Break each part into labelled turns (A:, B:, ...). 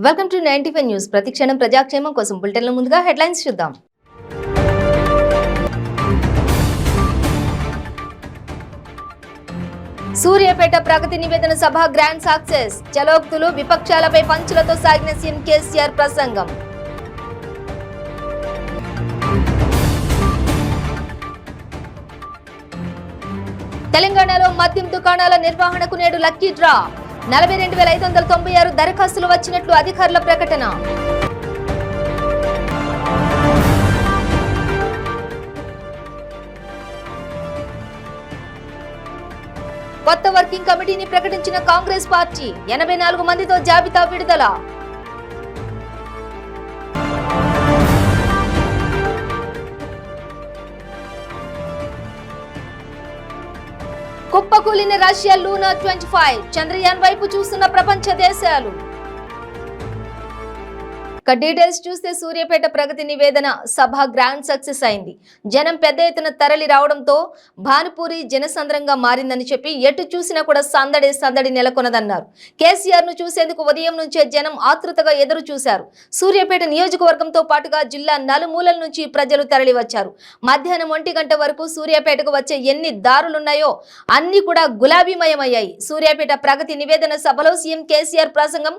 A: Welcome to 95 news. ప్రతిక్షణం ప్రజాక్షేమం కోసం బులెటిన్ల ముందుగా హెడ్లైన్స్ చూద్దాం. సూర్యాపేట ప్రగతి నివేదన సభ గ్రాండ్ సక్సెస్. చలోక్తులు విపక్షాలపై పంచులతో సాగిన సీఎం కేసీఆర్ ప్రసంగం. తెలంగాణలో మద్యం దుకాణాల నిర్వహణకు నేడు లక్కీ డ్రా. 42,596 దరఖాస్తులు వచ్చినట్లు అధికారుల ప్రకటన. కొత్త వర్కింగ్ కమిటీని ప్రకటించిన కాంగ్రెస్ పార్టీ. 84 మందితో జాబితా విడుదల. కుప్పకూలిన రష్యా లూనా 25. చంద్రయాన్ వైపు చూస్తున్న ప్రపంచ దేశాలు. డీటెయిల్స్ చూస్తే సూర్యాపేట ప్రగతి నివేదన సభ గ్రాండ్ సక్సెస్ అయింది. జనం పెద్ద ఎత్తున తరలి రావడంతో భానుపూరి జనసంద్రంగా మారిందని చెప్పి ఎటు చూసినా కూడా సందడి నెలకొన్నదన్నారు. కేసీఆర్ ను చూసేందుకు ఉదయం నుంచే జనం ఆతృతగా ఎదురు చూశారు. సూర్యాపేట నియోజకవర్గంతో పాటుగా జిల్లా నలుమూలల నుంచి ప్రజలు తరలి వచ్చారు. మధ్యాహ్నం 1 గంట వరకు సూర్యాపేటకు వచ్చే ఎన్ని దారులున్నాయో అన్ని కూడా గులాబీమయమయ్యాయి. సూర్యాపేట ప్రగతి నివేదన సభలో సీఎం కేసీఆర్ ప్రసంగం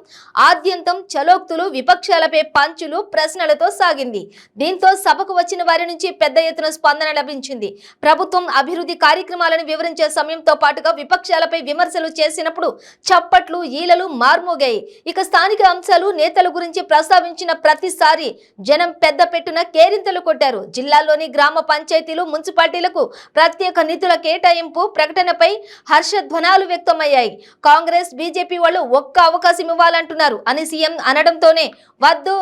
A: ఆద్యంతం చలోక్తులు విపక్షాలపై పంచులు ప్రశ్నలతో సాగింది. దీంతో సభకు వచ్చిన వారి నుంచి పెద్ద ఎత్తున స్పందన లభించింది. ప్రభుత్వం అభివృద్ధి కార్యక్రమాలను వివరించే సమయంతో పాటుగా విపక్షాలపై విమర్శలు చేసినప్పుడు చప్పట్లు ఈలలు మార్మోగాయి. ఇక స్థానిక అంశాలు నేతల గురించి ప్రస్తావించిన ప్రతిసారి జనం పెద్ద పెట్టున కేరింతలు కొట్టారు. జిల్లాలోని గ్రామ పంచాయతీలు మున్సిపాలిటీలకు ప్రత్యేక నిధుల కేటాయింపు ప్రకటనపై హర్షధ్వనాలు వ్యక్తమయ్యాయి. కాంగ్రెస్ బీజేపీ వాళ్ళు ఒక్క అవకాశం ఇవ్వాలంటున్నారు అని సీఎం అనడంతోనే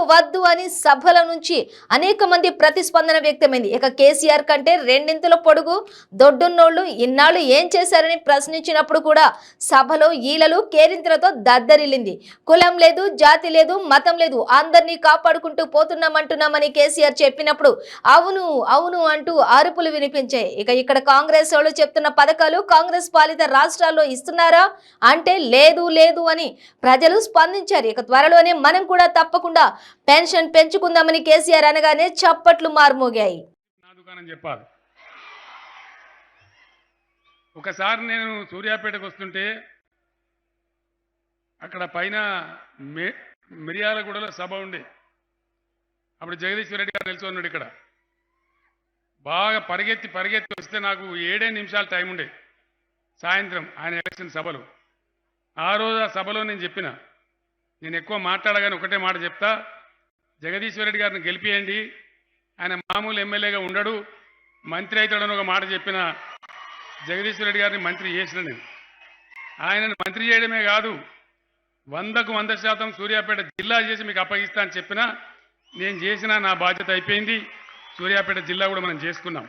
A: వద్దు అని సభల నుంచి అనేక మంది ప్రతిస్పందన వ్యక్తమైంది. ఇక కేసీఆర్ కంటే రెండింతల పొడుగు దొడ్డున్నోళ్లు ఇన్నాళ్ళు ఏం చేశారని ప్రశ్నించినప్పుడు కూడా సభలో ఈలలు కేరింతలతో దద్దరిల్లింది. కులం లేదు, జాతి లేదు, మతం లేదు, అందరినీ కాపాడుకుంటూ పోతున్నామంటున్నామని కేసీఆర్ చెప్పినప్పుడు అవును అంటూ అరుపులు వినిపించాయి. ఇక ఇక్కడ కాంగ్రెస్ వాళ్ళు చెప్తున్న పథకాలు కాంగ్రెస్ పాలిత రాష్ట్రాల్లో ఇస్తున్నారా అంటే లేదు అని ప్రజలు స్పందించారు. ఇక త్వరలోనే మనం కూడా తప్పకుండా పెన్షన్ పెంచుకుందామని కేసీఆర్ అనగానే చప్పట్లు మార్మోగాయి.
B: చెప్పాలి. ఒకసారి నేను సూర్యాపేటకు వస్తుంటే అక్కడ పైన మిర్యాలగూడలో సభ ఉండే. అప్పుడు జగదీశ్వర్ రెడ్డి గారు నిలిచి ఉన్నాడు. ఇక్కడ బాగా పరిగెత్తి వస్తే నాకు 7 నిమిషాలు టైం ఉండే సాయంత్రం ఆయన ఎలక్షన్ సభలో. ఆ రోజు ఆ సభలో నేను చెప్పిన, నేను ఎక్కువ మాట్లాడగానే ఒకటే మాట చెప్తా, జగదీశ్వర్ రెడ్డి గారిని గెలిపియండి, ఆయన మామూలు ఎమ్మెల్యేగా ఉండడు, మంత్రి అవుతాడని ఒక మాట చెప్పిన. జగదీశ్వర్ రెడ్డి గారిని మంత్రి చేసిన నేను. ఆయనను మంత్రి చేయడమే కాదు, 100కు 100% సూర్యాపేట జిల్లా చేసి మీకు అప్పగిస్తా అని చెప్పినా నేను చేసిన, నా బాధ్యత అయిపోయింది. సూర్యాపేట జిల్లా కూడా మనం చేసుకున్నాం.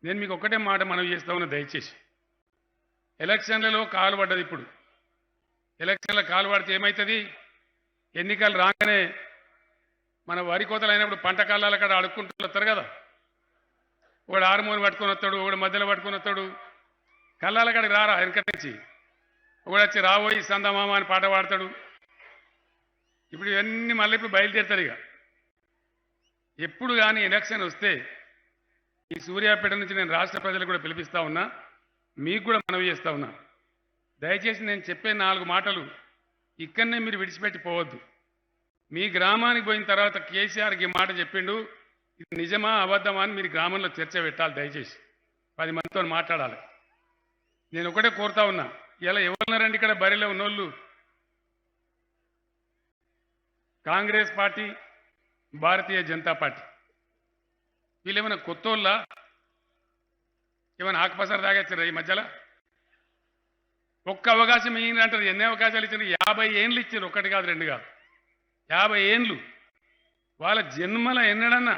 B: నేను మీకు ఒక్కటే మాట మనవి చేస్తా ఉన్నా, దయచేసి ఎలక్షన్లలో కాలు పడ్డది. ఇప్పుడు ఎలక్షన్ల కాలు పడితే ఏమవుతుంది? ఎన్నికలు రాగానే మన వరి కోతలు అయినప్పుడు పంట కాలాల కాడ అడుక్కుంటూ వస్తారు కదా. ఒకడు ఆరుమూరు పట్టుకొని వస్తాడు, ఒకడు మధ్యలో పట్టుకొని వస్తాడు. కళ్ళాల కాడికి రారా వెనకటి నుంచి ఒకడు వచ్చి రాబోయి సందమామ అని పాట పాడతాడు. ఇప్పుడు ఇవన్నీ మళ్ళీ ఇప్పుడు బయలుదేరుతారు. ఇక ఎప్పుడు కానీ ఎలక్షన్ వస్తే ఈ సూర్యాపేట నుంచి నేను రాష్ట్ర ప్రజలకు కూడా పిలిపిస్తా ఉన్నా, మీకు కూడా మనవి చేస్తా ఉన్నా, దయచేసి నేను చెప్పే 4 మాటలు ఇక్కడనే మీరు విడిచిపెట్టి పోవద్దు. మీ గ్రామానికి పోయిన తర్వాత కేసీఆర్కి ఈ మాట చెప్పిండు, ఇది నిజమా అబద్ధమా అని మీరు గ్రామంలో చర్చ పెట్టాలి. దయచేసి 10 మందితో మాట్లాడాలి. నేను ఒకటే కోరుతా ఉన్నా, ఇలా ఎవరున్నారండి ఇక్కడ బరిలో ఉన్నోళ్ళు? Congress party, Bharatiya Janata party. వీళ్ళు ఏమైనా కొత్తోళ్ళ? ఏమైనా ఆకుపసర తాగొచ్చారా ఈ మధ్యలో? ఒక్క అవకాశం ఇయ్యండి అంటారు. ఎన్ని అవకాశాలు ఇచ్చారు? 50 ఏండ్లు ఇచ్చారు. 1 కాదు 2 కాదు, 50 ఏండ్లు. వాళ్ళ జన్మల ఎన్నడన్నా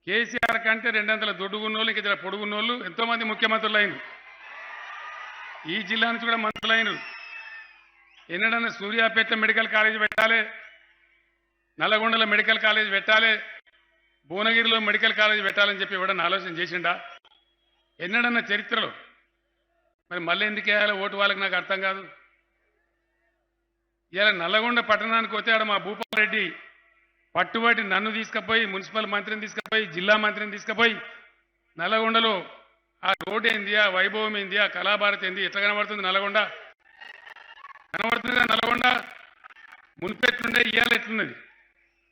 B: కేసీఆర్ కంటే 200 దొడ్డుగున్నోళ్ళు, ఇంక ఇద్దరు పొడుగున్నోళ్ళు ఎంతోమంది ముఖ్యమంత్రులు అయినరు. ఈ జిల్లా నుంచి కూడా మంత్రులు అయినరు. ఎన్నడన్నా సూర్యాపేట మెడికల్ కాలేజ్ పెట్టాలి, నల్లగొండలో మెడికల్ కాలేజ్ పెట్టాలి, భువనగిరిలో మెడికల్ కాలేజ్ పెట్టాలని చెప్పి ఎవడన్నా ఆలోచన చేసిండా? ఎన్నడన్నా చరిత్రలో? మరి మళ్ళీ ఎందుకు వేయాలి ఓటు వాళ్ళకి నాకు అర్థం కాదు. ఇలా నల్లగొండ పట్టణానికి పోతే ఆడ మా భూపాలరెడ్డి పట్టుబట్టి నన్ను తీసుకుపోయి మున్సిపల్ మంత్రిని తీసుకుపోయి జిల్లా మంత్రిని తీసుకుపోయి నల్లగొండలో ఆ రోడ్ ఏంది, ఆ వైభవం ఏంది, ఆ కళాభారతి ఏంది, ఎట్లా కనబడుతుంది నల్లగొండ? కనబడుతుంది నల్లగొండ మునిపెట్లుండే ఇవాళ ఎట్లున్నది?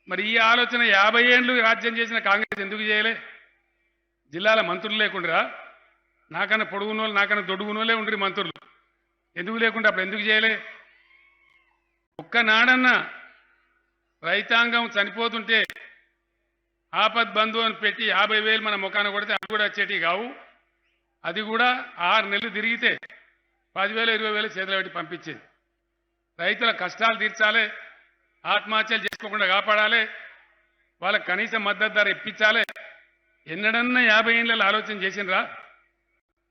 B: మరి ఈ ఆలోచన 50 ఏళ్ళు రాజ్యం చేసిన కాంగ్రెస్ ఎందుకు చేయలే? జిల్లాల మంత్రులు లేకుండా నాకన్నా పొడుగునోళ్ళు నాకన్నా దొడుగునోళ్ళే ఉండ్రి మంత్రులు, ఎందుకు లేకుండా అప్పుడు ఎందుకు చేయలే? ఒక్కనాడన్నా రైతాంగం చనిపోతుంటే ఆపద్ బంధు అని పెట్టి 50,000 మన ముఖాన కొడితే అవి కూడా వచ్చేటి కావు. అది కూడా 6 నెలలు తిరిగితే 10,000 20,000 చేతులు పెట్టి పంపించేది. రైతుల కష్టాలు తీర్చాలి, ఆత్మహత్యలు చేసుకోకుండా కాపాడాలి, వాళ్ళకి కనీస మద్దతు ధర ఇప్పించాలి. ఎన్నడన్నా 50 ఏళ్ళలో ఆలోచన చేసినరా?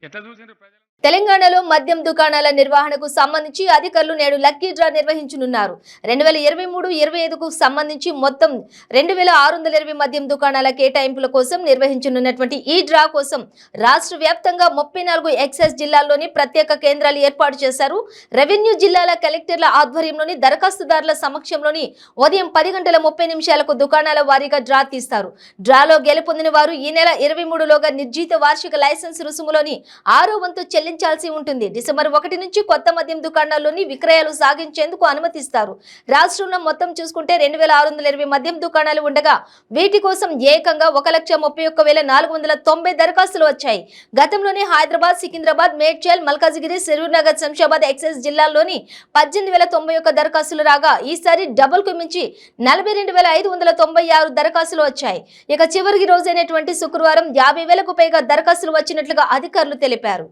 B: ఎట్లా చూసిండ్రు ప్రజలు?
A: తెలంగాణలో మద్యం దుకాణాల నిర్వహణకు సంబంధించి అధికారులు నేడు లక్కీ డ్రా నిర్వహించనున్నారు. 2023-25కు సంబంధించి మొత్తం 2,620 మద్యం దుకాణాల కేటాయింపుల కోసం నిర్వహించనున్నటువంటి ఈ డ్రా కోసం రాష్ట్ర వ్యాప్తంగా 34 ఎక్సైజ్ జిల్లాల్లోని ప్రత్యేక కేంద్రాలు ఏర్పాటు చేశారు. రెవెన్యూ జిల్లాల కలెక్టర్ల ఆధ్వర్యంలోని దరఖాస్తుదారుల సమక్షంలోని ఉదయం 10:30 దుకాణాల వారీగా డ్రా తీస్తారు. డ్రాలో గెలుపొందిన వారు ఈ నెల 23లోగా నిర్జీత వార్షిక లైసెన్స్ రుసుములోని 6వ వంతు చెల్లించాల్సి ఉంటుంది. డిసెంబర్ 1 నుంచి కొత్త మద్యం దుకాణాల్లోని విక్రయాలు సాగించేందుకు అనుమతిస్తారు. రాష్ట్రంలో మొత్తం చూసుకుంటే 2,620 మద్యం దుకాణాలు ఉండగా వీటి కోసం ఏకంగా 1,31,490 దరఖాస్తులు వచ్చాయి. గతంలోనే హైదరాబాద్, సికింద్రాబాద్, మేడ్చల్, మల్కాజిగిరి, సిరూర్నగర్, శంషాబాద్ ఎక్సైజ్ జిల్లాల్లోని 18,091 దరఖాస్తులు రాగా ఈసారి డబుల్ కు మించి 42,596 దరఖాస్తులు వచ్చాయి. ఇక చివరి రోజైనటువంటి శుక్రవారం 50,000కు పైగా దరఖాస్తులు వచ్చినట్లుగా అధికారులు తెలిపారు.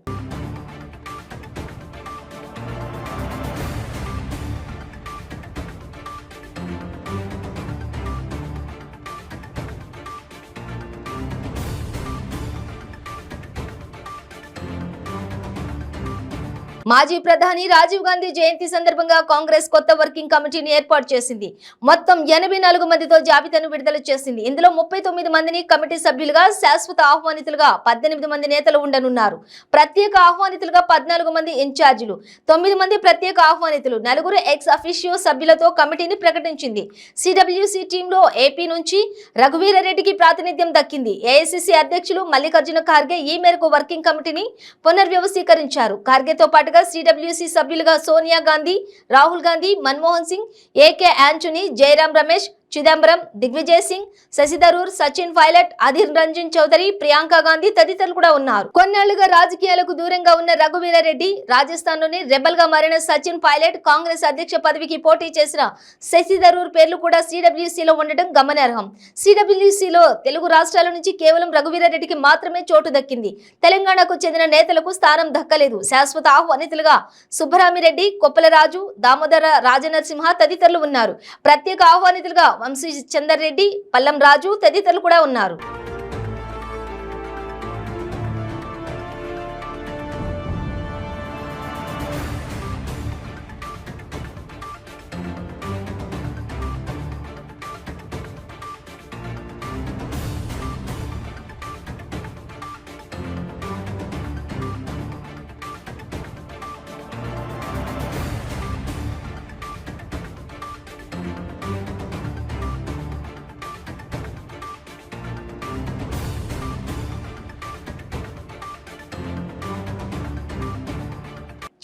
A: మాజీ ప్రధాని రాజీవ్ గాంధీ జయంతి సందర్భంగా కాంగ్రెస్ కొత్త వర్కింగ్ కమిటీని ఏర్పాటు చేసింది. మొత్తం 84 మందితో జాబితాను విడుదల చేసింది. ఇందులో 39 మందిని కమిటీ సభ్యులుగా, శాశ్వత ఆహ్వానితులుగా 18 మంది నేతలు ఉండనున్నారు. ప్రత్యేక ఆహ్వానితులుగా 14 మంది ఇన్ఛార్జీలు, 9 మంది ప్రత్యేక ఆహ్వానితులు, 4 ఎక్స్ అఫిషియో సభ్యులతో కమిటీని ప్రకటించింది. సిడబ్ల్యూసీ టీంలో ఏపీ నుంచి రఘువీరారెడ్డికి ప్రాతినిధ్యం దక్కింది. ఏఐసిసి అధ్యక్షులు మల్లికార్జున ఖార్గే ఈ మేరకు వర్కింగ్ కమిటీని పునర్వ్యవస్థీకరించారు. ఖార్గేతో పాటుగా సిడబ్ల్యూసీ సభ్యులుగా సోనియా గాంధీ, రాహుల్ గాంధీ, మన్మోహన్ సింగ్, ఏకే ఆంటనీ, జయరాం రమేష్, చిదంబరం, దిగ్విజయ్ సింగ్, శశి థరూర్, సచిన్ పైలట్, అధీర్ రంజన్ చౌదరి, ప్రియాంక గాంధీ తదితరులు కూడా ఉన్నారు. కొన్నేళ్లుగా రాజకీయాలకు దూరంగా ఉన్న రఘువీరారెడ్డి, రాజస్థాన్ లోని రెబల్ గా మారిన సచిన్ పైలట్, కాంగ్రెస్ అధ్యక్ష పదవికి పోటీ చేసిన శశి థరూర్ పేర్లు కూడా సిడబ్ల్యూసీలో ఉండడం గమనార్హం. సిడబ్ల్యూసీలో తెలుగు రాష్ట్రాల నుంచి కేవలం రఘువీరారెడ్డికి మాత్రమే చోటు దక్కింది. తెలంగాణకు చెందిన నేతలకు స్థానం దక్కలేదు. శాశ్వత ఆహ్వానితులుగా సుబ్బరామిరెడ్డి, కొప్పలరాజు, దామోదర రాజనరసింహ తదితరులు ఉన్నారు. ప్రత్యేక ఆహ్వానితులుగా వంశీ చందర్ రెడ్డి, పల్లం రాజు తదితరులు కూడా ఉన్నారు.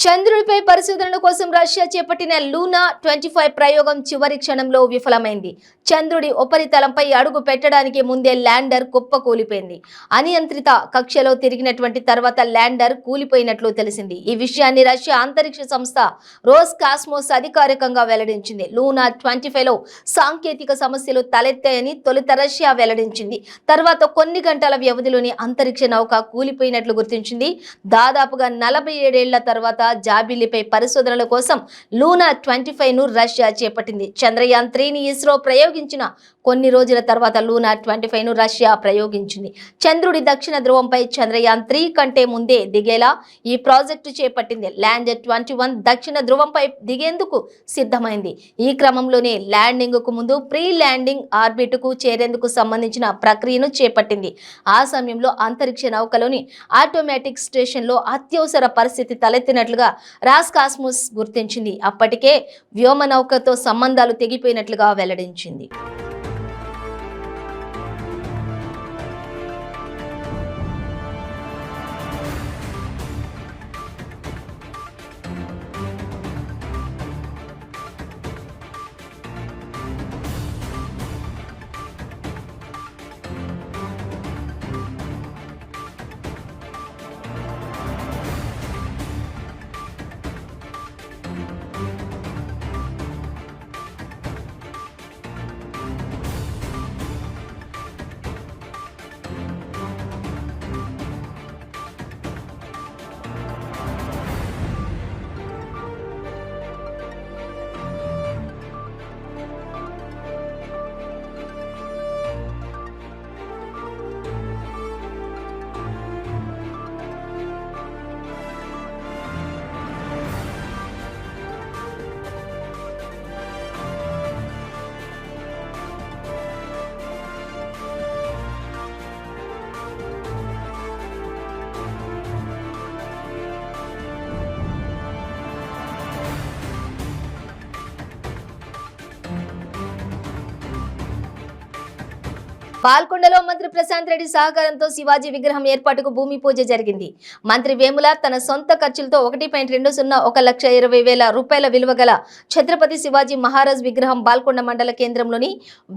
A: చంద్రుడిపై పరిశోధనల కోసం రష్యా చేపట్టిన లూనా 25 ప్రయోగం చివరి క్షణంలో విఫలమైంది. చంద్రుడి ఉపరితలంపై అడుగు పెట్టడానికి ముందే ల్యాండర్ కుప్పకూలిపోయింది. అనియంత్రిత కక్షలో తిరిగినటువంటి తర్వాత ల్యాండర్ కూలిపోయినట్లు తెలిసింది. ఈ విషయాన్ని రష్యా అంతరిక్ష సంస్థ రోస్ కాస్మోస్ అధికారికంగా వెల్లడించింది. లూనా 25లో సాంకేతిక సమస్యలు తలెత్తాయని తొలుత రష్యా వెల్లడించింది. తర్వాత కొన్ని గంటల వ్యవధిలోని అంతరిక్ష నౌక కూలిపోయినట్లు గుర్తించింది. దాదాపుగా 47 ఏళ్ల తర్వాత జాబిల్లిపై పరిశోధనల కోసం లూనా 25ను రష్యా చేపట్టింది. చంద్రయాన్ 3ని ఇస్రో ప్రయోగించిన కొన్ని రోజుల తర్వాత లూనా 25ను రష్యా ప్రయోగించింది. చంద్రుడి దక్షిణ ధ్రువంపై చంద్రయాన్ 3 కంటే ముందే దిగేలా ఈ ప్రాజెక్టు చేపట్టింది. ల్యాండర్ 21 దక్షిణ ధ్రువంపై దిగేందుకు సిద్ధమైంది. ఈ క్రమంలోనే ల్యాండింగ్ కు ముందు ప్రీ ల్యాండింగ్ ఆర్బిట్ కు చేరేందుకు సంబంధించిన ప్రక్రియను చేపట్టింది. ఆ సమయంలో అంతరిక్ష నౌకలోని ఆటోమేటిక్ స్టేషన్ లో అత్యవసర పరిస్థితి తలెత్తినట్లుగా ఉన్నట్లుగా రాస్కాస్ముస్ గుర్తించింది. అప్పటికే వ్యోమనౌకతో సంబంధాలు తెగిపోయినట్లుగా వెల్లడించింది. పాల్కొండలో మంత్రి ప్రశాంత్ రెడ్డి సహకారంతో శివాజీ విగ్రహం ఏర్పాటుకు భూమి పూజ జరిగింది. మంత్రి వేముల తన సొంత ఖర్చులతో 1.20 రూపాయల విలువ గల ఛత్రపతి శివాజీ మహారాజ్ విగ్రహం బాల్కొండ మండల కేంద్రంలోని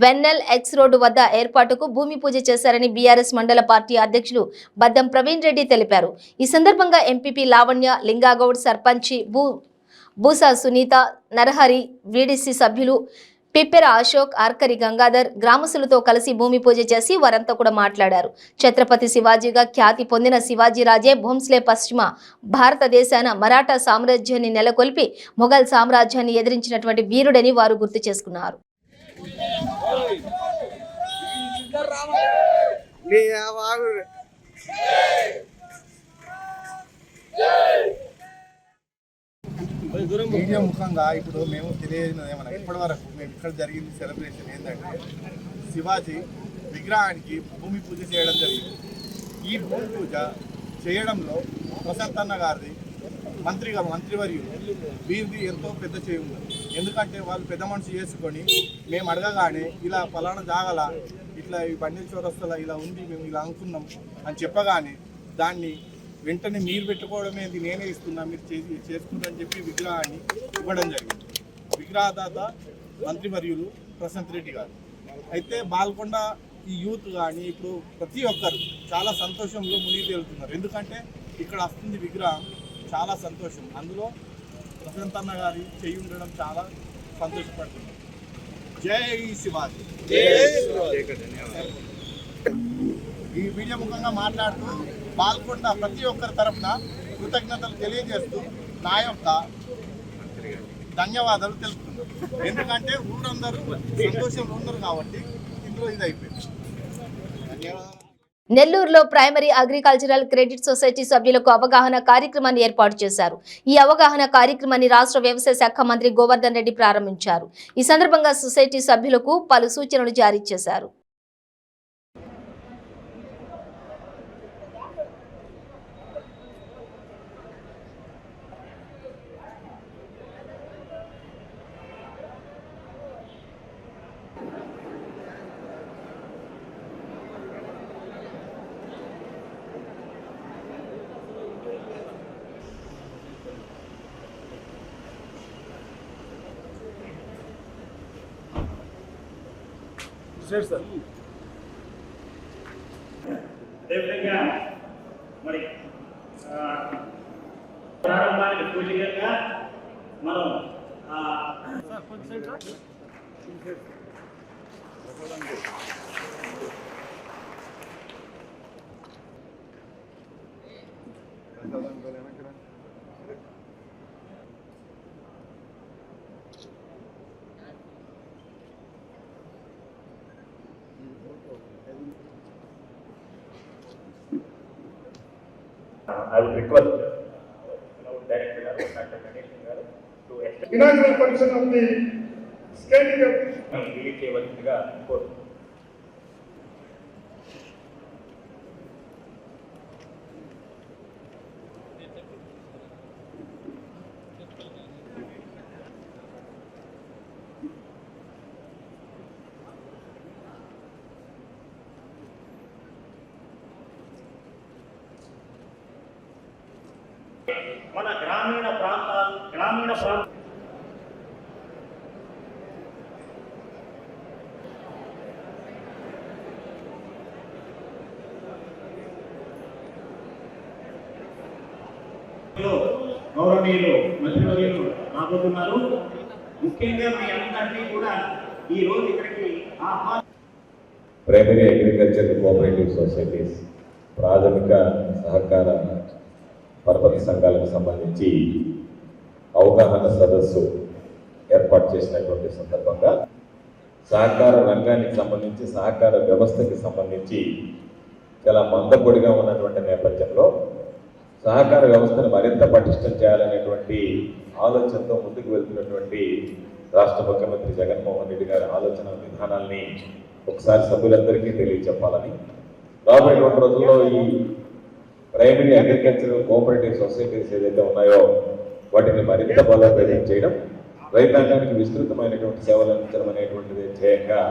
A: వెన్నెల్ ఎక్స్ రోడ్డు వద్ద ఏర్పాటుకు భూమి పూజ చేశారని బీఆర్ఎస్ మండల పార్టీ అధ్యక్షులు బద్దం ప్రవీణ్ రెడ్డి తెలిపారు. ఈ సందర్భంగా ఎంపీపీ లావణ్య, లింగాగౌడ్, సర్పంచి బూసా సునీత, నరహరి, వీడీసీ సభ్యులు పిప్పెర అశోక్, ఆర్కరి గంగాధర్ గ్రామస్తులతో కలిసి భూమి పూజ చేసి వారంతా కూడా మాట్లాడారు. ఛత్రపతి శివాజీగా ఖ్యాతి పొందిన శివాజీరాజే భోంస్లే పశ్చిమ భారతదేశాన మరాఠా సామ్రాజ్యాన్ని నెలకొల్పి మొఘల్ సామ్రాజ్యాన్ని ఎదిరించినటువంటి వీరుడని వారు గుర్తు చేసుకున్నారు.
C: మీడియా ముఖంగా ఇప్పుడు మేము తెలియజేసినది ఏమన్నా ఇప్పటి వరకు మేము ఇక్కడ జరిగింది సెలబ్రేషన్ ఏంటంటే శివాజీ విగ్రహానికి భూమి పూజ చేయడం జరిగింది. ఈ భూమి పూజ చేయడంలో ప్రశాంత్ అన్న గారిది మంత్రివర్యులు వీరిది ఎంతో పెద్ద చేయి ఉంది. ఎందుకంటే వాళ్ళు పెద్ద మనిషి చేసుకొని మేము అడగగానే ఇలా ఫలానా జాగల ఇట్లా ఈ బండి చౌరస్తల ఇలా ఉంది మేము ఇలా అనుకున్నాం అని చెప్పగానే దాన్ని వెంటనే మీరు పెట్టుకోవడమే నేనే ఇస్తున్నా మీరు చేసుకుంటారని చెప్పి విగ్రహాన్ని ఇవ్వడం జరిగింది. విగ్రహదాత మంత్రివర్యులు ప్రశాంత్ రెడ్డి గారు. అయితే బాల్కొండ ఈ యూత్ కానీ ఇప్పుడు ప్రతి ఒక్కరు చాలా సంతోషంలో మునిగి తేలుతున్నారు. ఎందుకంటే ఇక్కడ వస్తుంది విగ్రహం, చాలా సంతోషం. అందులో ప్రశాంత్ అన్న గారి చెయ్యి ఉండడం చాలా సంతోషపడుతుంది. జై శివాజీ. ఈ వీడియో ముఖంగా మాట్లాడుతూ పాల్గొన్న ప్రతి ఒక్కరి తరఫున కృతజ్ఞతలు తెలియజేస్తూ నా యొక్క ధన్యవాదాలు తెలుపుతున్నాను. ఎందుకంటే ఊరందరూ సంతోషంలో ఉన్నారు కాబట్టి ఇందులో ఇది అయిపోయింది. ధన్యవాదాలు.
A: నెల్లూరులో ప్రైమరీ అగ్రికల్చరల్ క్రెడిట్ సొసైటీ సభ్యులకు అవగాహన కార్యక్రమాన్ని ఏర్పాటు చేశారు. ఈ అవగాహన కార్యక్రమాన్ని రాష్ట్ర వ్యవసాయ శాఖ మంత్రి గోవర్ధన్ రెడ్డి ప్రారంభించారు. ఈ సందర్భంగా సొసైటీ సభ్యులకు పలు సూచనలు జారీ చేశారు.
D: అదేవిధంగా మరి ప్రారంభానికి సూచికగా మనం I would request Director Dr. Ganesh to
E: inaugural function of the scaling up
D: release చేయవలసిందిగా కోరుతున్నాను. మన గ్రామీణ ప్రాంత గౌరవనీయులు మంత్రివర్యులు రాబోతున్నారు. ముఖ్యంగా మీ అందరినీ కూడా ఈ రోజు ఇక్కడికి
F: ప్రైమరీ అగ్రికల్చర్ కోఆపరేటివ్ సొసైటీస్ ప్రాథమిక సహకార పరపతి సంఘాలకు సంబంధించి అవగాహన సదస్సు ఏర్పాటు చేసినటువంటి సందర్భంగా సహకార రంగానికి సంబంధించి సహకార వ్యవస్థకి సంబంధించి చాలా మందకొడిగా ఉన్నటువంటి నేపథ్యంలో సహకార వ్యవస్థను మరింత పటిష్టం చేయాలనేటువంటి ఆలోచనతో ముందుకు వెళ్తున్నటువంటి రాష్ట్ర ముఖ్యమంత్రి జగన్మోహన్ రెడ్డి గారి ఆలోచన విధానాల్ని ఒకసారి సభ్యులందరికీ తెలియచెప్పాలని, రాబోయేటువంటి రోజుల్లో ఈ ప్రైమరీ అగ్రికల్చర్ కోఆపరేటివ్ సొసైటీస్ ఏదైతే ఉన్నాయో వాటిని మరింత బలోపేతం చేయడం, రైతాంగానికి విస్తృతమైనటువంటి సేవలు అందించడం అనేటువంటిది ధ్యేయంగా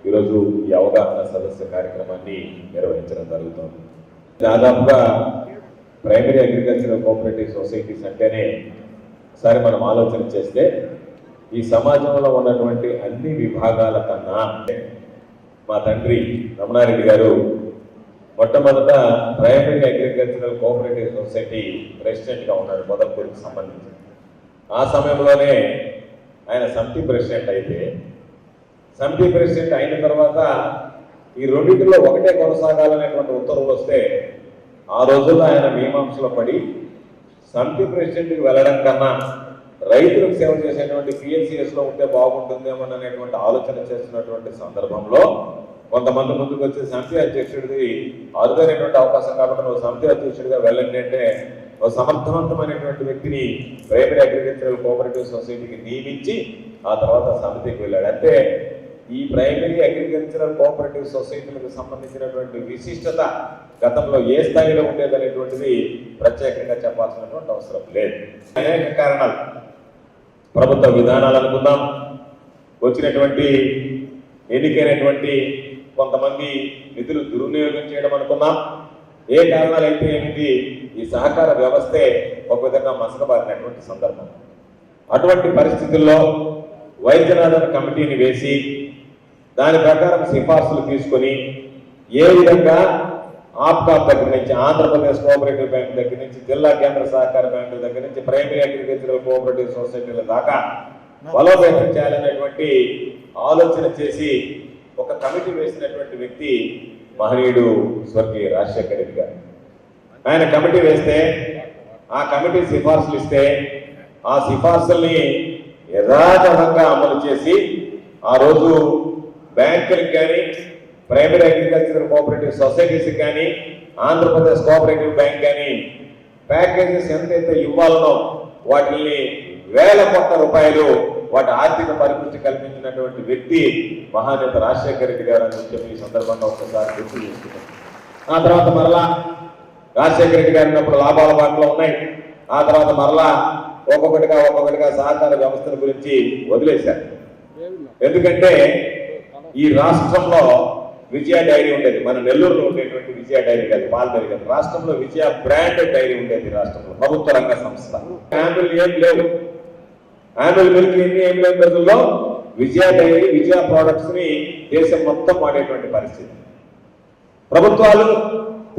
F: ఈరోజు ఈ అవగాహన సదస్సు కార్యక్రమాన్ని నిర్వహించడం జరుగుతుంది. దాదాపుగా ప్రైమరీ అగ్రికల్చర్ కోఆపరేటివ్ సొసైటీస్ అంటేనే ఒకసారి మనం ఆలోచన చేస్తే ఈ సమాజంలో ఉన్నటువంటి అన్ని విభాగాల కన్నా మా తండ్రి రమణారెడ్డి గారు మొట్టమొదట ప్రైమరీ అగ్రికల్చరల్ కోఆపరేటివ్ సొసైటీ ప్రెసిడెంట్గా ఉన్నారు మొదలపూర్కి సంబంధించి. ఆ సమయంలోనే ఆయన సమితి ప్రెసిడెంట్ అయితే, సమితి ప్రెసిడెంట్ అయిన తర్వాత ఈ రెండింటిలో ఒకటే కొనసాగాలనేటువంటి ఉత్తర్వులు వస్తే ఆ రోజుల్లో ఆయన మీమాంసలో పడి సమితి ప్రెసిడెంట్కి వెళ్ళడం కన్నా రైతులకు సేవ చేసేటువంటి పిఎస్సిఎస్లో ఉంటే బాగుంటుందేమో అనేటువంటి ఆలోచన చేస్తున్నటువంటి సందర్భంలో కొంతమంది ముందుకు వచ్చి సమితి అధ్యక్షుడిది అరుదైనటువంటి అవకాశం కాబట్టి నువ్వు సమితి అధ్యక్షుడిగా వెళ్ళండి అంటే ఒక సమర్థవంతమైనటువంటి వ్యక్తిని ప్రైమరీ అగ్రికల్చరల్ కోఆపరేటివ్ సొసైటీకి నియమించి ఆ తర్వాత సమితికి వెళ్ళాడు. అంటే ఈ ప్రైమరీ అగ్రికల్చరల్ కోఆపరేటివ్ సొసైటీలకు సంబంధించినటువంటి విశిష్టత గతంలో ఏ స్థాయిలో ఉండేదనేటువంటిది ప్రత్యేకంగా చెప్పాల్సినటువంటి అవసరం లేదు. అనేక కారణాలు, ప్రభుత్వ విధానాలు అనుకుందాం, వచ్చినటువంటి ఎన్నికైనటువంటి కొంతమంది నిధులు దుర్వినియోగం చేయడం అనుకుందాం, ఏ కారణాలు అయితే ఏమిటి ఈ సహకార వ్యవస్థే ఒక విధంగా మసకబారినటువంటి సందర్భం. అటువంటి పరిస్థితుల్లో వైద్యనాథన్ కమిటీని వేసి దాని ప్రకారం సిఫార్సులు తీసుకొని ఏ విధంగా ఆప్కాప్ దగ్గర నుంచి ఆంధ్రప్రదేశ్ కోఆపరేటివ్ బ్యాంక్ దగ్గర నుంచి జిల్లా కేంద్ర సహకార బ్యాంకుల దగ్గర నుంచి ప్రైమరీ అగ్రికల్చరల్ కోఆపరేటివ్ సొసైటీల దాకా బలోపేతం చేయాలనేటువంటి ఆలోచన చేసి ఒక కమిటీ వేసినటువంటి వ్యక్తి మహనీయుడు స్వర్గీయ రాజశేఖర రెడ్డి గారు. ఆయన కమిటీ వేస్తే ఆ కమిటీ సిఫార్సులు ఇస్తే ఆ సిఫార్సుల్ని యథాతథంగా అమలు చేసి ఆ రోజు బ్యాంకులకు కానీ ప్రైమరీ అగ్రికల్చరల్ కోఆపరేటివ్ సొసైటీస్కి కానీ ఆంధ్రప్రదేశ్ కోఆపరేటివ్ బ్యాంక్ కానీ ప్యాకేజెస్ ఎంతైతే ఇవ్వాలనో వాటిని వేల కోట్ల రూపాయలు వాటి ఆర్థిక పరిపుష్టి కల్పించినటువంటి వ్యక్తి మహానేత రాజశేఖర రెడ్డి గారు అని చెప్పి ఈ సందర్భంగా ఒకసారి గుర్తు చేసుకున్నాం. ఆ తర్వాత మరలా రాజశేఖర రెడ్డి గారు ఉన్నప్పుడు లాభాల బాటలో ఉన్నాయి. ఆ తర్వాత మరలా ఒక్కొక్కటిగా సహకార వ్యవస్థల గురించి వదిలేశారు. ఎందుకంటే ఈ రాష్ట్రంలో విజయ డైరీ ఉండేది, మన నెల్లూరులో ఉండేటువంటి విజయ డైరీ కాదు, పాల డైరీ కాదు, రాష్ట్రంలో విజయ బ్రాండెడ్ డైరీ ఉండేది రాష్ట్రంలో, ప్రభుత్వ రంగ సంస్థ. యాన్యువల్ ఏం లేవు, యాన్యువల్ మిల్క్ ఏం లేని రోజుల్లో విజయ డైరీ విజయ ప్రోడక్ట్స్ ని దేశం మొత్తం వాడేటువంటి పరిస్థితి. ప్రభుత్వాలు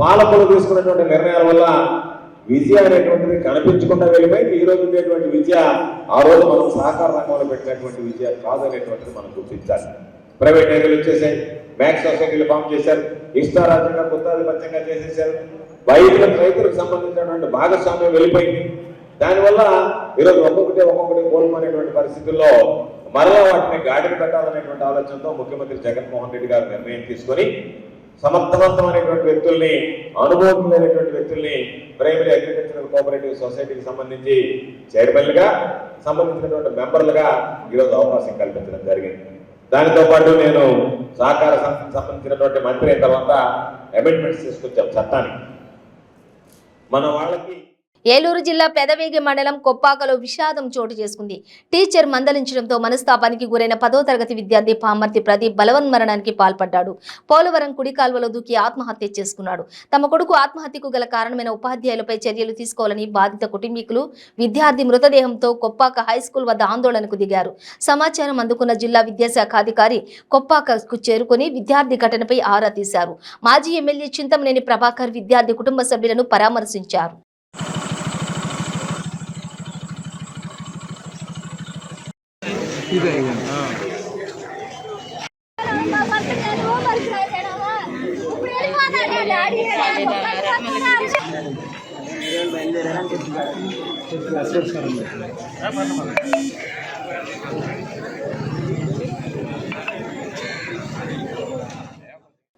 F: పాలకులు తీసుకున్నటువంటి నిర్ణయాల వల్ల విజయ అనేటువంటిది కనిపించకుండా వెళ్ళిపోయింది. ఈ రోజు ఉండేటువంటి విజయ ఆ రోజు మనం సహకార రంగంలో పెట్టినటువంటి విజయ కాదనేటువంటిది మనం గుర్తించాలి. ప్రైవేట్ డైరీలు వచ్చేసాయి, బ్యాంక్ సొసైటీలు ఫామ్ చేశారు, ఇష్టారాజ్యంగా గుత్తాధిపత్యంగా చేసేసారు, రైతులకు సంబంధించినటువంటి భాగస్వామ్యం వెళ్ళిపోయింది. దానివల్ల ఈరోజు ఒక్కొక్కటి కోల్పోయినటువంటి పరిస్థితుల్లో మరలా వాటిని గాడిని పెట్టాలనేటువంటి ఆలోచనతో ముఖ్యమంత్రి జగన్మోహన్ రెడ్డి గారు నిర్ణయం తీసుకొని సమర్థవంతమైనటువంటి వ్యక్తుల్ని, అనుభవం లేనటువంటి వ్యక్తుల్ని ప్రైమరీ అగ్రికల్చరల్ కోఆపరేటివ్ సొసైటీకి సంబంధించి చైర్మన్లుగా, సంబంధించినటువంటి మెంబర్లుగా ఈరోజు అవకాశం కల్పించడం జరిగింది. దానితో పాటు నేను సహకార సంబంధించినటువంటి మంత్రి అయిన తర్వాత అమెండ్మెంట్స్ తీసుకొచ్చాం చట్టానికి. మన వాళ్ళకి
A: ఏలూరు జిల్లా పెదవేగి మండలం కొప్పాకలో విషాదం చోటు చేసుకుంది. టీచర్ మందలించడంతో మనస్తాపానికి గురైన 10వ తరగతి విద్యార్థి పామర్తి ప్రదీప్ బలవన్మరణానికి పాల్పడ్డాడు. పోలవరం కుడి కాల్వలో దూకి ఆత్మహత్య చేసుకున్నాడు. తమ కొడుకు ఆత్మహత్యకు గల కారణమైన ఉపాధ్యాయులపై చర్యలు తీసుకోవాలని బాధిత కుటుంబీకులు విద్యార్థి మృతదేహంతో కొప్పాక హైస్కూల్ వద్ద ఆందోళనకు దిగారు. సమాచారం అందుకున్న జిల్లా విద్యాశాఖ అధికారి కొప్పాకకు చేరుకుని విద్యార్థి ఘటనపై ఆరా తీశారు. మాజీ ఎమ్మెల్యే చింతమనేని ప్రభాకర్ విద్యార్థి కుటుంబ సభ్యులను పరామర్శించారు.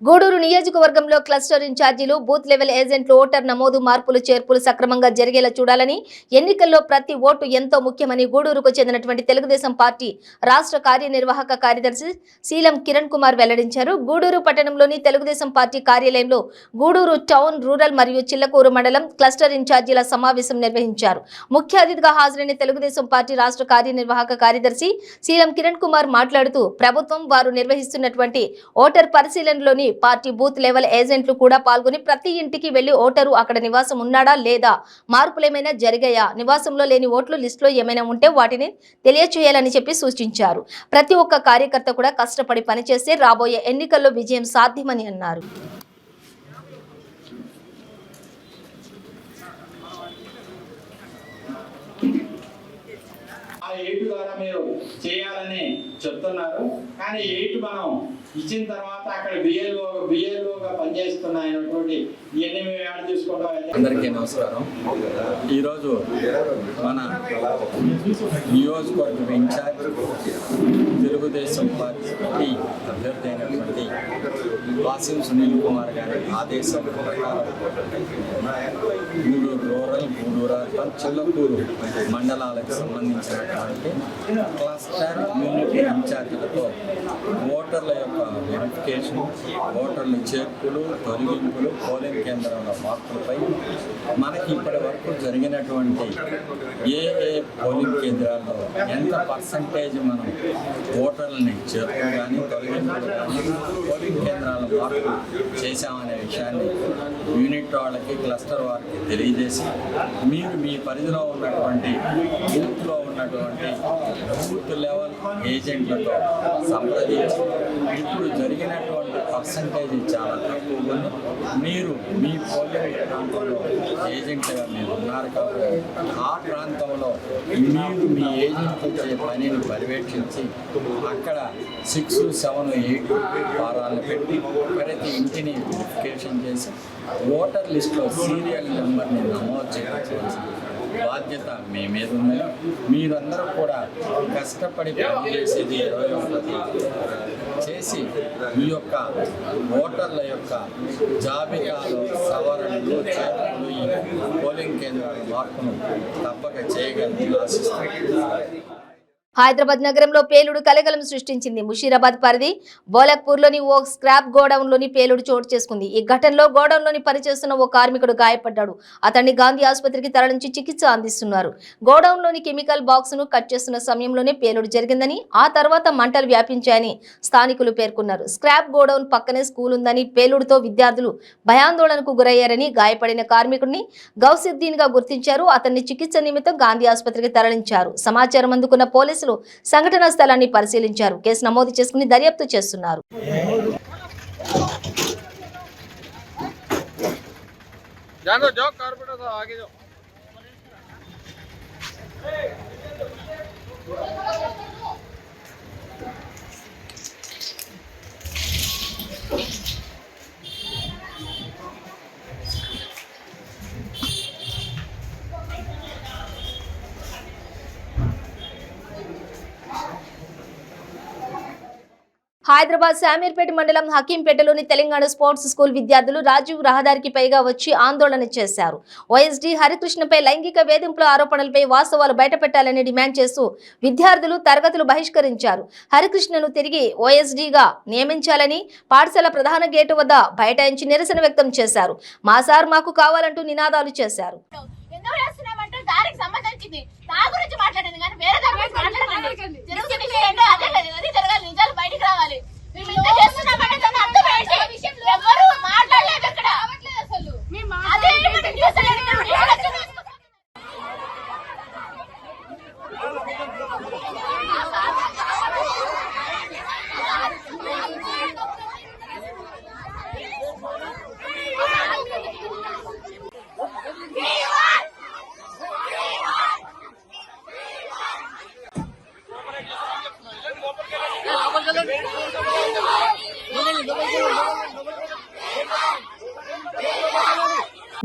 A: గూడూరు నియోజకవర్గంలో క్లస్టర్ ఇన్ఛార్జీలు, బూత్ లెవెల్ ఏజెంట్లు ఓటర్ నమోదు, మార్పులు చేర్పులు సక్రమంగా జరిగేలా చూడాలని, ఎన్నికల్లో ప్రతి ఓటు ఎంతో ముఖ్యమని గూడూరుకు చెందినటువంటి తెలుగుదేశం పార్టీ రాష్ట్ర కార్యనిర్వాహక కార్యదర్శి శీలం కిరణ్ కుమార్ వెల్లడించారు. గూడూరు పట్టణంలోని తెలుగుదేశం పార్టీ కార్యాలయంలో గూడూరు టౌన్, రూరల్ మరియు చిల్లకూరు మండలం క్లస్టర్ ఇన్ఛార్జీల సమావేశం నిర్వహించారు. ముఖ్య అతిథిగా హాజరైన తెలుగుదేశం పార్టీ రాష్ట్ర కార్యనిర్వాహక కార్యదర్శి శీలం కిరణ్ కుమార్ మాట్లాడుతూ, ప్రభుత్వం వారు నిర్వహిస్తున్నటువంటి ఓటర్ పరిశీలనలోని పార్టీ బూత్ లెవెల్ ఏజెంట్లు కూడా పాల్గొని ప్రతి ఇంటికి వెళ్లి ఓటరు అక్కడ నివాసం ఉన్నాడా లేదా, మార్పులు ఏమైనా జరిగాయా, నివాసంలో లేని ఓట్లు లిస్టులో ఏమైనా ఉంటే వాటిని తెలియచేయాలని చెప్పి సూచించారు. ప్రతి ఒక్క కార్యకర్త కూడా కష్టపడి పనిచేస్తే రాబోయే ఎన్నికల్లో విజయం సాధ్యమని అన్నారు.
G: ఆ 8 ద్వారా మీరు చేయాలని చెప్తున్నారు. కానీ 8 మనం ఇచ్చిన తర్వాత అక్కడ బిఏలుగా పనిచేస్తున్న అయినటువంటి ఇవన్నీ మేము యాడ్ చేసుకుంటాం.
H: అందరికీ నమస్కారం. ఈరోజు మన నియోజకవర్గం ఇన్ఛార్జ్ తెలుగుదేశం పార్టీ అభ్యర్థి అయినటువంటి వాసిం సునీల్ కుమార్ గారి ఆదేశం ప్రకారం గూడూరు రూరల్, గూడూరు అర్బన్, చిల్లకూరు మండలాలకు సంబంధించినటువంటి క్లస్టర్ యూనిట్ ఇన్ఛార్జీలతో ఓటర్ల యొక్క వెరిఫికేషన్, ఓటర్ల చేర్పులు, తొలగింపులు, పోలింగ్ కేంద్రాల మార్పులపై మనకి ఇప్పటి వరకు జరిగినటువంటి ఏ పోలింగ్ కేంద్రాల్లో ఎంత పర్సంటేజ్ మనం ఓటర్లని చేర్పులు కానీ, తొలగింపులు కానీ, పోలింగ్ కేంద్రాల మార్పు చేశామనే విషయాన్ని యూనిట్ వాళ్ళకి, క్లస్టర్ వారికి తెలియజేసి, మీరు మీ పరిధిలో ఉన్నటువంటి బూత్లో ఉన్నటువంటి బూత్ లెవెల్ ఏజెంట్లతో సంప్రదించి ఇప్పుడు జరిగినటువంటి పర్సంటేజ్ చాలా తక్కువ ఉంది, మీరు మీ పోలింగ్ ప్రాంతంలో ఏజెంట్గా మీరు ఉన్నారు కాబట్టి ఆ ప్రాంతంలో మీరు మీ ఏజెంట్లు చేసే పనిని పర్యవేక్షించి అక్కడ 6, 7, 8 వారాలను పెట్టి ప్రతి ఇంటిని వెరిఫికేషన్ చేసి ఓటర్ లిస్టులో సీరియల్ నెంబర్ని నమోదు చేయవలసిన బాధ్యత మీ మీద ఉంది. మీరందరూ కూడా కష్టపడి పనిచేసేది 21 చేసి ఈ యొక్క ఓటర్ల యొక్క జాబితాలో సవరణలు, చేర్పులు, ఈ పోలింగ్ కేంద్రాల మార్పును తప్పక చేయగలని ఆశిస్తున్నాను.
A: హైదరాబాద్ నగరంలో పేలుడు కలకలం సృష్టించింది. ముషీరాబాద్ పరిధి బోలక్పూర్లోని ఓ స్క్రాప్ గోడౌన్లోని పేలుడు చోటు చేసుకుంది. ఈ ఘటనలో గోడౌన్లోని పనిచేస్తున్న ఓ కార్మికుడు గాయపడ్డాడు. అతన్ని గాంధీ ఆసుపత్రికి తరలించి చికిత్స అందిస్తున్నారు. గోడౌన్లోని కెమికల్ బాక్స్ ను కట్ చేస్తున్న సమయంలోనే పేలుడు జరిగిందని, ఆ తర్వాత మంటలు వ్యాపించాయని స్థానికులు పేర్కొన్నారు. స్క్రాప్ గోడౌన్ పక్కనే స్కూల్ ఉందని, పేలుడుతో విద్యార్థులు భయాందోళనకు గురయ్యారని, గాయపడిన కార్మికుడిని గౌసుద్దీన్ గా గుర్తించారు. అతన్ని చికిత్స నిమిత్తం గాంధీ ఆసుపత్రికి తరలించారు. సమాచారం అందుకున్న పోలీసులు సంఘటనా స్థలాన్ని పరిశీలించారు. కేసు నమోదు చేసుకుని దర్యాప్తు చేస్తున్నారు. హైదరాబాద్ శామీర్పేట మండలం హకీంపేటలోని తెలంగాణ స్పోర్ట్స్ స్కూల్ విద్యార్థులు రాజీవ్ రహదారికి పైగా వచ్చి ఆందోళన చేశారు. వైఎస్డీ హరికృష్ణపై లైంగిక వేధింపుల ఆరోపణలపై వాస్తవాలు బయటపెట్టాలని డిమాండ్ చేస్తూ విద్యార్థులు తరగతులు బహిష్కరించారు. హరికృష్ణను తిరిగి వైఎస్డీగా నియమించాలని పాఠశాల ప్రధాన గేటు వద్ద బైఠాయించి నిరసన వ్యక్తం చేశారు. మా సార్ మాకు కావాలంటూ నినాదాలు చేశారు.
I: దానికి సంబంధించింది నా గురించి మాట్లాడింది కానీ వేరే దాని గురించి మాట్లాడకండి. జరుగుతుంది ఏంటో అదే అది జరగాలి, నిజాలు బయటికి రావాలి. మేము ఇంత చేస్తున్నామంటే దాని అర్థం ఏంటి? ఎవరు మాట్లాడలేదు ఇక్కడ అసలు. అదే మనం చూసలేదు.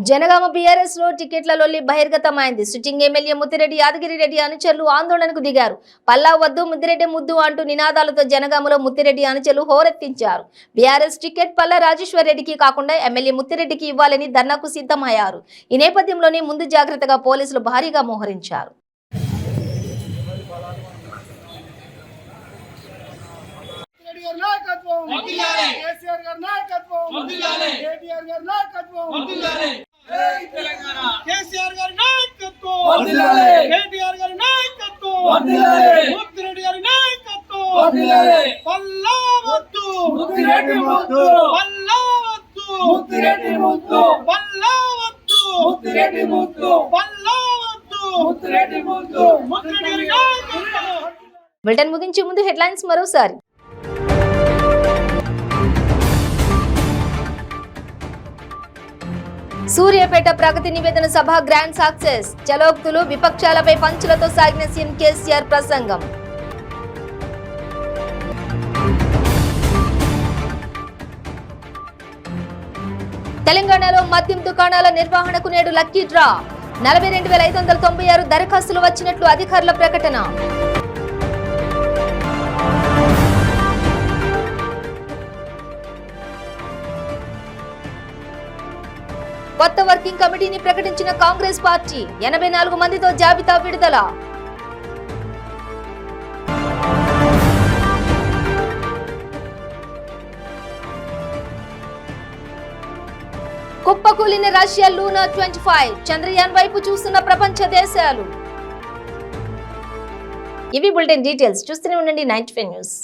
A: జనగామ బీఆర్ఎస్ లో టికెట్ల లొల్లి బహిర్గతమైంది. సిట్టింగ్ ఎమ్మెల్యే ముత్తిరెడ్డి యాదగిరిరెడ్డి అనుచరులు ఆందోళనకు దిగారు. పల్లా వద్దు ముద్దిరెడ్డి ముద్దు అంటూ నినాదాలతో జనగామలో ముత్తిరెడ్డి అనుచరులు హోరెత్తించారు. బీఆర్ఎస్ టికెట్ పల్లా రాజేశ్వర్ రెడ్డికి కాకుండా ఎమ్మెల్యే ముత్తిరెడ్డికి ఇవ్వాలని ధర్నాకు సిద్ధమయ్యారు. ఈ నేపథ్యంలోనే ముందు జాగ్రత్తగా పోలీసులు భారీగా మోహరించారు. బులెటిన్ ముగించే ముందు హెడ్లైన్స్ మరోసారి. సూర్యాపేట ప్రగతి నివేదన సభ గ్రాండ్ సక్సెస్. చలోక్తులు విపక్షాలపై పంచులతో సాగిన సీఎం కేసీఆర్ ప్రసంగం. తెలంగాణలో మద్యం దుకాణాల నిర్వహణకు నేడు లక్కీ డ్రా. 42,596 దరఖాస్తులు వచ్చినట్లు అధికారుల ప్రకటన. కొత్త వర్కింగ్ కమిటీని ప్రకటించిన కాంగ్రెస్ పార్టీ. 84 మందితో జాబితా విడుదల. కుప్పకూలిన రష్యా లూనా 25. చంద్రయాన్ వైపు చూస్తున్న ప్రపంచ దేశాలు. ఇవి బులెటిన్ డీటెయిల్స్. చూస్తూనే ఉండండి 95 న్యూస్.